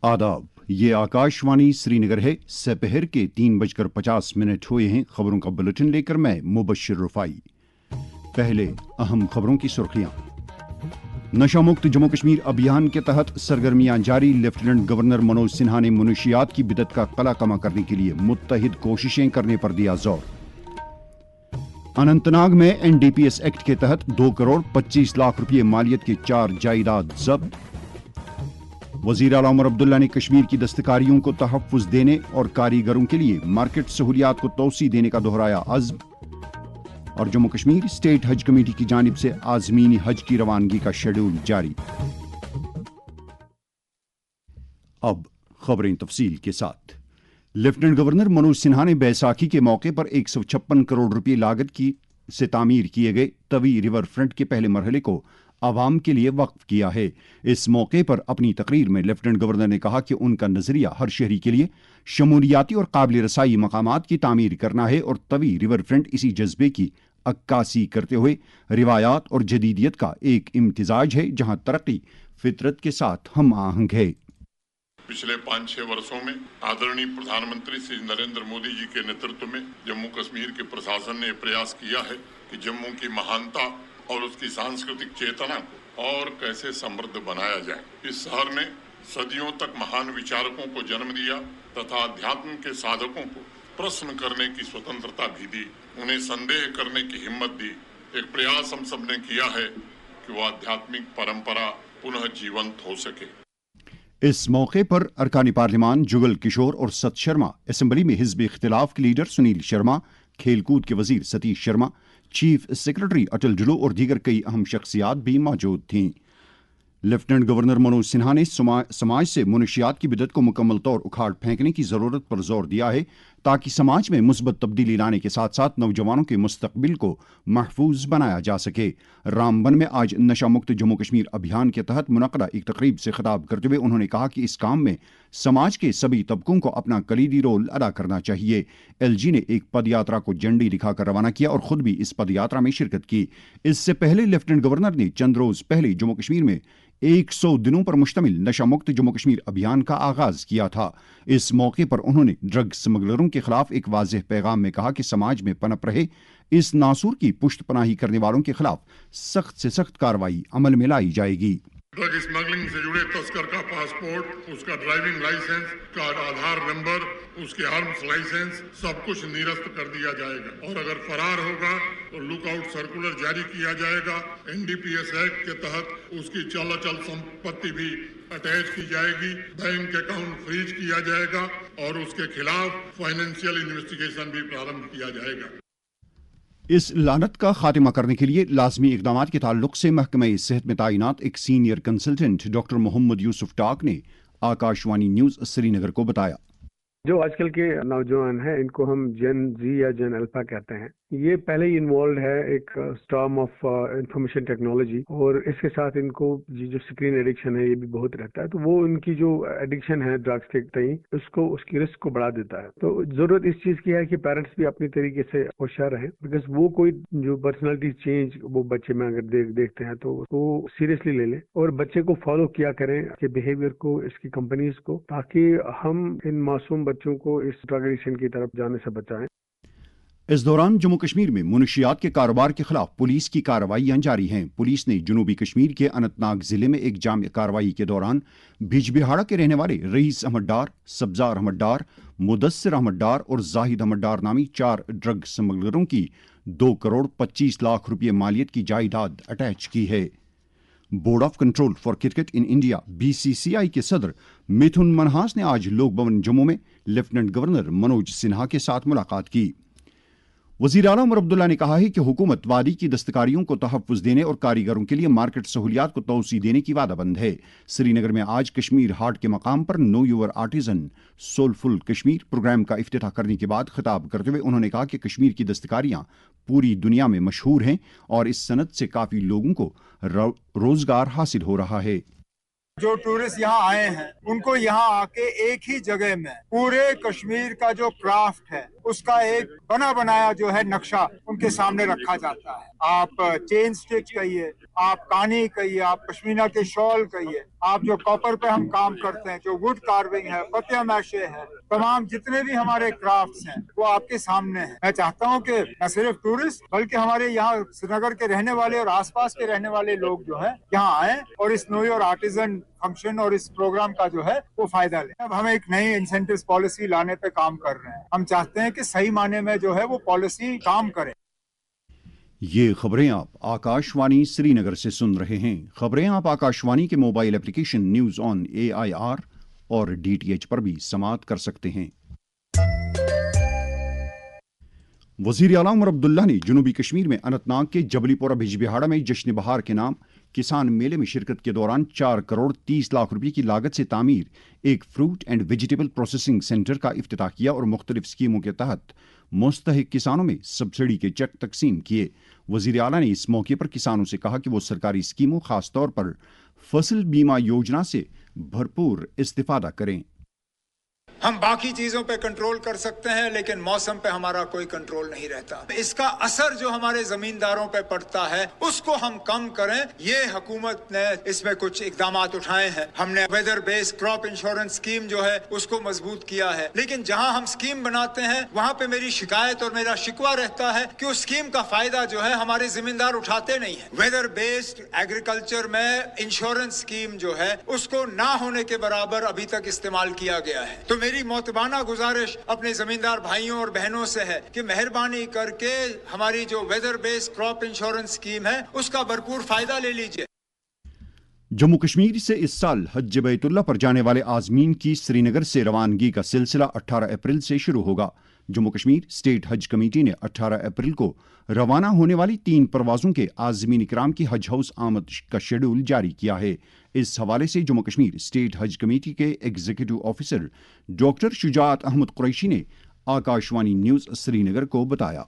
आदाब, ये आकाशवाणी श्रीनगर है। दोपहर के 3:50 हुए हैं। खबरों का बुलेटिन लेकर मैं मुबश्शिर रुफाई। पहले अहम खबरों की सुर्खियां। नशा मुक्त जम्मू कश्मीर अभियान के तहत सरगर्मियां जारी। लेफ्टिनेंट गवर्नर मनोज सिन्हा ने मनुशियात की बिदत का कला कमा करने के लिए मुत्तहिद कोशिशें करने पर दिया जोर। अनंतनाग में NDPS एक्ट के तहत 2 करोड़ 25 लाख रुपये मालियत के 4 जायदाद जब्त। वजीर आला उमर अब्दुल्ला ने कश्मीर की दस्तकारियों को तहफ्फुज देने और कारीगरों के लिए मार्केट सहूलियात को तोसी देने का दोहराया अज़्म। और जम्मू कश्मीर स्टेट हज कमेटी की जानिब से आज़मीनी हज की रवानगी का शेड्यूल जारी। अब खबरें तफसील के साथ। लेफ्टिनेंट गवर्नर मनोज सिन्हा ने बैसाखी के मौके पर 156 करोड़ रुपये लागत से तामीर किए गए तवी रिवर फ्रंट के पहले मरहले को आवाम के लिए वक्फ किया है। इस मौके पर अपनी तकरीर में लेफ्टिनेंट गवर्नर ने कहा कि उनका नजरिया हर शहरी के लिए शमूलियाती और काबिल रसाई मकामात की तामीर करना है और तवी रिवर फ्रंट इसी जज्बे की अक्कासी करते हुए रिवायात और जदीदियत का एक इम्तिजाज है जहां तरक्की फितरत के साथ हम आहंग है। पिछले 5-6 वर्षों में आदरणीय प्रधानमंत्री श्री नरेंद्र मोदी जी के नेतृत्व में जम्मू कश्मीर के प्रशासन ने प्रयास किया है कि जम्मू की महानता और उसकी सांस्कृतिक चेतना को और कैसे समृद्ध बनाया जाए। इस शहर ने सदियों तक महान विचारकों को जन्म दिया तथा अध्यात्म के साधकों को प्रश्न करने की स्वतंत्रता भी दी, उन्हें संदेह करने की हिम्मत दी। एक प्रयास हम सब ने किया है कि वो आध्यात्मिक परंपरा पुनः जीवंत हो सके। इस मौके पर अरकानी पार्लिमान जुगल किशोर और सत शर्मा, असेंबली में हिज़्ब इख्तिलाफ के लीडर सुनील शर्मा, खेलकूद के वजीर सतीश शर्मा, चीफ सेक्रेटरी अटल डुल्लो और दीगर कई अहम शख्सियात भी मौजूद थीं। लेफ्टिनेंट गवर्नर मनोज सिन्हा ने समाज से मनुशियात की बिदत को मुकम्मल तौर उखाड़ फेंकने की जरूरत पर जोर दिया है ताकि समाज में मुस्बत तब्दीली लाने के साथ साथ नौजवानों के मुस्तकबिल को महफूज बनाया जा सके। रामबन में आज नशा मुक्त जम्मू कश्मीर अभियान के तहत मुनक़दा एक तकरीब से खिताब करते हुए उन्होंने कहा कि इस काम में समाज के सभी तबकों को अपना कलीदी रोल अदा करना चाहिए। LG ने एक पदयात्रा को झंडी दिखाकर रवाना किया और खुद भी इस पदयात्रा में शिरकत की। इससे पहले लेफ्टिनेंट गवर्नर ने चंद रोज पहले जम्मू कश्मीर में 100 दिनों पर मुश्तमिल नशा मुक्त जम्मू कश्मीर अभियान का आगाज किया था। इस मौके पर उन्होंने ड्रग स्मगलरों के खिलाफ एक वाज़ेह पैगाम में कहा कि समाज में पनप रहे इस नासूर की पुष्ट पनाही करने वालों के खिलाफ सख्त से सख्त कार्रवाई अमल में लाई जाएगी। ड्रग स्मगलिंग से जुड़े तस्कर का पासपोर्ट, उसका ड्राइविंग लाइसेंस, का आधार नंबर, उसके आर्म्स लाइसेंस सब कुछ निरस्त कर दिया जाएगा और अगर फरार होगा तो लुकआउट सर्कुलर जारी किया जाएगा। NDPS एक्ट के तहत उसकी चल संपत्ति भी अटैच की जाएगी, बैंक अकाउंट फ्रीज किया जाएगा और उसके खिलाफ फाइनेंशियल इन्वेस्टिगेशन भी प्रारंभ किया जाएगा। इस लानत का खात्मा करने के लिए लाजमी इकदाम के ताल्लुक से महकमे सेहत में तैनात एक senior consultant doctor Mohammad Yusuf Tak ने आकाशवाणी न्यूज श्रीनगर को बताया। जो आजकल के नौजवान हैं इनको हम जेन Z या जेन अल्फा कहते हैं। ये पहले ही इन्वॉल्व है एक स्टॉर्म ऑफ इंफॉर्मेशन टेक्नोलॉजी और इसके साथ इनको जो स्क्रीन एडिक्शन है ये भी बहुत रहता है। तो वो इनकी जो एडिक्शन है ड्रग्स के तई उसकी रिस्क को बढ़ा देता है। तो जरूरत इस चीज की है कि पेरेंट्स भी अपनी तरीके से होशियार रहें, बिकॉज वो कोई जो पर्सनैलिटी चेंज वो बच्चे में अगर देखते हैं तो वो सीरियसली ले लें और बच्चे को फॉलो किया करें के बिहेवियर को, इसकी कंपनीज को, ताकि हम इन मासूम बच्चों को इस ड्रग एडिक्शन की तरफ जाने से बचाएं। इस दौरान जम्मू कश्मीर में मुनशियात के कारोबार के खिलाफ पुलिस की कार्रवाइयां जारी हैं। पुलिस ने जनूबी कश्मीर के अनंतनाग जिले में एक जाम कार्रवाई के दौरान बिजबिहाड़ा के रहने वाले रईस अहमद डार, सब्जार अहमद डार, मुदस्सिर अहमद डार और जाहिद अहमद डार नामी 4 ड्रग स्मगलरों की 2 करोड़ 25 लाख रुपये मालियत की जायदाद अटैच की है। Board of control for cricket in India BCCI के सदर मिथुन मनहास ने आज लोक भवन जम्मू में लेफ्टिनेंट गवर्नर मनोज सिन्हा के साथ मुलाकात की। वजीर आला उमर अब्दुल्ला ने कहा है कि हुकूमत वादी की दस्तकारियों को तहफ्फुज देने और कारीगरों के लिए मार्केट सहूलियात को तोसी देने की वादाबंद है। श्रीनगर में आज कश्मीर हाट के मकाम पर know your artisan soulful Kashmir program का इफ्तिताह करने के बाद खिताब करते हुए उन्होंने कहा कि कश्मीर की दस्तकारियां पूरी दुनिया में मशहूर हैं और इस सनत से काफी लोगों को रोजगार हासिल हो रहा है। जो टूरिस्ट यहाँ आए हैं उनको यहाँ आके एक ही जगह में पूरे कश्मीर का जो क्राफ्ट है اس کا ایک بنا بنایا جو ہے نقشہ ان کے سامنے رکھا جاتا ہے. آپ چین سٹچ کہیے, آپ کانی کہیے, آپ پشمینہ کے شال کہیے, آپ جو کاپر پہ ہم کام کرتے ہیں, جو ووڈ کارونگ ہے, پتیا میشے ہے, تمام جتنے بھی ہمارے کرافٹس ہیں وہ آپ کے سامنے ہیں. میں چاہتا ہوں کہ نہ صرف ٹورسٹ بلکہ ہمارے یہاں سری نگر کے رہنے والے اور آس پاس کے رہنے والے لوگ جو ہیں یہاں آئیں اور اس نو یور آرٹیزن فنکشن اور اس پروگرام کا جو ہے وہ فائدہ لیں. اب ہم ایک نئی انسینٹیوز پالیسی لانے پہ کام کر رہے ہیں. ہم چاہتے ہیں کہ صحیح معنی میں جو ہے وہ پالیسی کام کرے. یہ خبریں آپ آکاشوانی سری نگر سے سن رہے ہیں. خبریں آپ آکاشوانی کے mobile application news on AIR اور DTH پر بھی سماعت کر سکتے ہیں. وزیر اعلیٰ عمر عبداللہ نے جنوبی کشمیر میں اننت ناگ کے جبلی پورہ بجبہاڑا میں جشن بہار کے نام کسان میلے میں شرکت کے دوران 4 کروڑ 30 لاکھ روپے کی لاگت سے تعمیر ایک fruit and vegetable processing centre کا افتتاح کیا اور مختلف اسکیموں کے تحت مستحق کسانوں میں سبسڈی کے چیک تقسیم کیے. وزیر اعلیٰ نے اس موقع پر کسانوں سے کہا کہ وہ سرکاری اسکیموں خاص طور پر فصل بیمہ یوجنا سے بھرپور استفادہ کریں. ہم باقی چیزوں پہ کنٹرول کر سکتے ہیں لیکن موسم پہ ہمارا کوئی کنٹرول نہیں رہتا. اس کا اثر جو ہمارے زمینداروں پہ پڑتا ہے اس کو ہم کم کریں. یہ حکومت نے اس میں کچھ اقدامات اٹھائے ہیں. ہم نے ویدر بیس کراپ انشورنس اسکیم جو ہے اس کو مضبوط کیا ہے. لیکن جہاں ہم اسکیم بناتے ہیں وہاں پہ میری شکایت اور میرا شکوہ رہتا ہے کہ اس اسکیم کا فائدہ جو ہے ہمارے زمیندار اٹھاتے نہیں ہیں. ویدر بیسڈ ایگریکلچر میں انشورنس اسکیم جو ہے اس کو نہ ہونے کے برابر ابھی تک استعمال کیا گیا ہے. تو میری معتبانہ گزارش اپنے زمیندار بھائیوں اور بہنوں سے ہے کہ مہربانی کر کے ہماری جو ویدر بیس کراپ انشورنس اسکیم ہے اس کا بھرپور فائدہ لے لیجئے. جموں کشمیر سے اس سال حج بیت اللہ پر جانے والے عازمین کی سری نگر سے روانگی کا سلسلہ 18 اپریل سے شروع ہوگا. جموں کشمیر اسٹیٹ حج کمیٹی نے 18 اپریل کو روانہ ہونے والی 3 پروازوں کے عازمین کرام کی حج ہاؤس آمد کا شیڈول جاری کیا ہے. اس حوالے سے جموں کشمیر اسٹیٹ حج کمیٹی کے ایگزیکٹو آفیسر ڈاکٹر شجاعت احمد قریشی نے آکاشوانی نیوز سری نگر کو بتایا.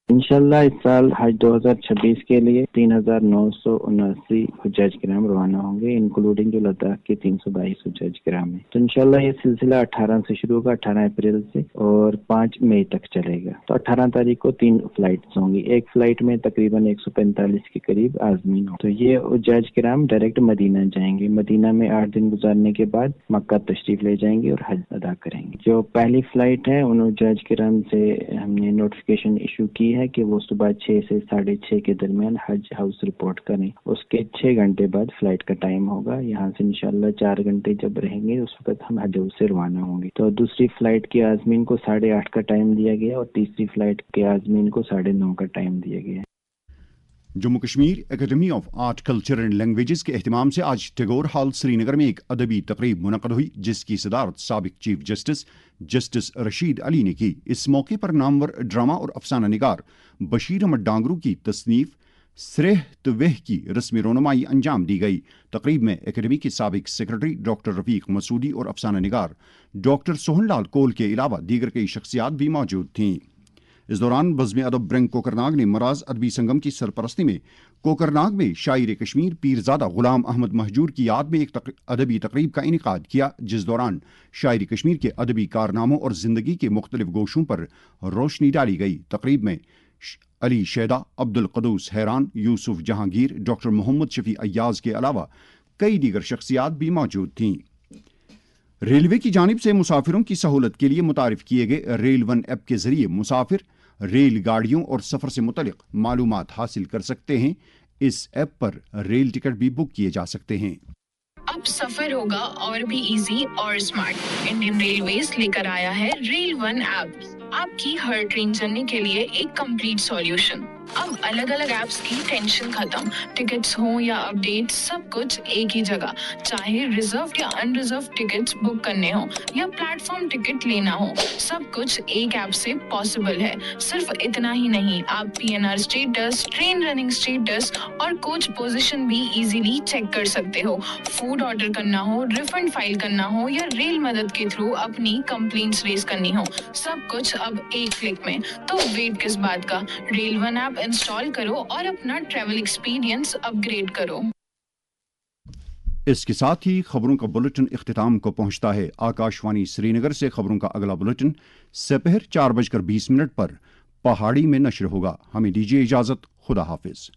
انشاءاللہ اس سال حج 2026 کے لیے 3979 حجاج کرام روانہ ہوں گے، انکلوڈنگ جو لداخ کے 322 حجاج کرام ہیں. تو انشاءاللہ یہ سلسلہ 18 سے شروع ہوگا، 18 اپریل سے، اور 5 مئی تک چلے گا. تو 18 تاریخ کو 3 فلائٹس ہوں گی. ایک فلائٹ میں تقریباً 145 کے قریب عازمین ہوں. تو یہ حجاج کرام ڈائریکٹ مدینہ جائیں گے. مدینہ میں 8 دن گزارنے کے بعد مکہ تشریف لے جائیں گے اور حج ادا کریں گے. جو پہلی فلائٹ ہے ان حجاج کرام سے ہم نے نوٹیفیکیشن ایشو کی ہے کہ وہ صبح 6 سے 6:30 کے درمیان حج ہاؤس رپورٹ کریں. اس کے 6 گھنٹے بعد فلائٹ کا ٹائم ہوگا. یہاں سے انشاءاللہ 4 گھنٹے جب رہیں گے اس وقت ہم حج ہاؤس سے روانہ ہوں گے. تو دوسری فلائٹ کے عازمین کو 8:30 کا ٹائم دیا گیا اور تیسری فلائٹ کے عازمین کو 9:30 کا ٹائم دیا گیا. Jammu Kashmir academy of art culture and languages کے اہتمام سے آج ٹیگور ہال سری نگر میں ایک ادبی تقریب منعقد ہوئی جس کی صدارت سابق چیف جسٹس رشید علی نے کی. اس موقع پر نامور ڈرامہ اور افسانہ نگار بشیر احمد ڈانگرو کی تصنیف سرہ توہ کی رسمی رونمائی انجام دی گئی. تقریب میں اکیڈمی کے سابق سیکرٹری ڈاکٹر رفیق مسعودی اور افسانہ نگار ڈاکٹر سوہن لال کول کے علاوہ دیگر کئی شخصیات بھی موجود تھیں. اس دوران بزم ادب برنگ کوکرناگ نے مراز ادبی سنگم کی سرپرستی میں کوکرناگ میں شاعر کشمیر پیرزادہ غلام احمد مہجور کی یاد میں ایک ادبی تقریب کا انعقاد کیا جس دوران شاعر کشمیر کے ادبی کارناموں اور زندگی کے مختلف گوشوں پر روشنی ڈالی گئی. تقریب میں علی شیدا، عبد القدوس حیران، یوسف جہانگیر، ڈاکٹر محمد شفیع ایاز کے علاوہ کئی دیگر شخصیات بھی موجود تھیں. ریلوے کی جانب سے مسافروں کی سہولت کے لیے متعارف کیے گئے ریل ون ایپ کے ذریعے مسافر ریل گاڑیوں اور سفر سے متعلق معلومات حاصل کر سکتے ہیں. اس ایپ پر ریل ٹکٹ بھی بک کیے جا سکتے ہیں. اب سفر ہوگا اور بھی ایزی اور اسمارٹ. انڈین ریلویز لے کر آیا ہے ریل ون ایپ، آپ کی ہر ٹرین جرنی کے لیے ایک کمپلیٹ سولوشن. اب الگ الگ ایپس کی ٹینشن ختم، ٹکٹس ہوں یا اپڈیٹ سب کچھ ایک ہی جگہ. چاہے ریزروڈ یا ان ریزروڈ ٹکٹس بک کرنے ہوں یا پلیٹ فارم ٹکٹ لینا ہو، سب کچھ ایک ایپ سے پاسبل ہے. صرف اتنا ہی نہیں، آپ PNR status, train running status اور کوچ پوزیشن بھی ایزیلی چیک کر سکتے ہو. فوڈ آرڈر کرنا ہو، ریفنڈ فائل کرنا ہو یا ریل مدد کے تھرو اپنی کمپلینٹس ریز کرنی ہو، سب کچھ اب ایک کلک میں. تو ویٹ کس بات کا، ریل ون ایپ انسٹال کرو اور اپنا ٹریول ایکسپیرینس اپ گریڈ کرو. اس کے ساتھ ہی خبروں کا بلٹن اختتام کو پہنچتا ہے۔ آکاشوانی سری نگر سے خبروں کا اگلا بلٹن سپہر 4:20 پر پہاڑی میں نشر ہوگا۔ ہمیں دیجیے اجازت، خدا حافظ۔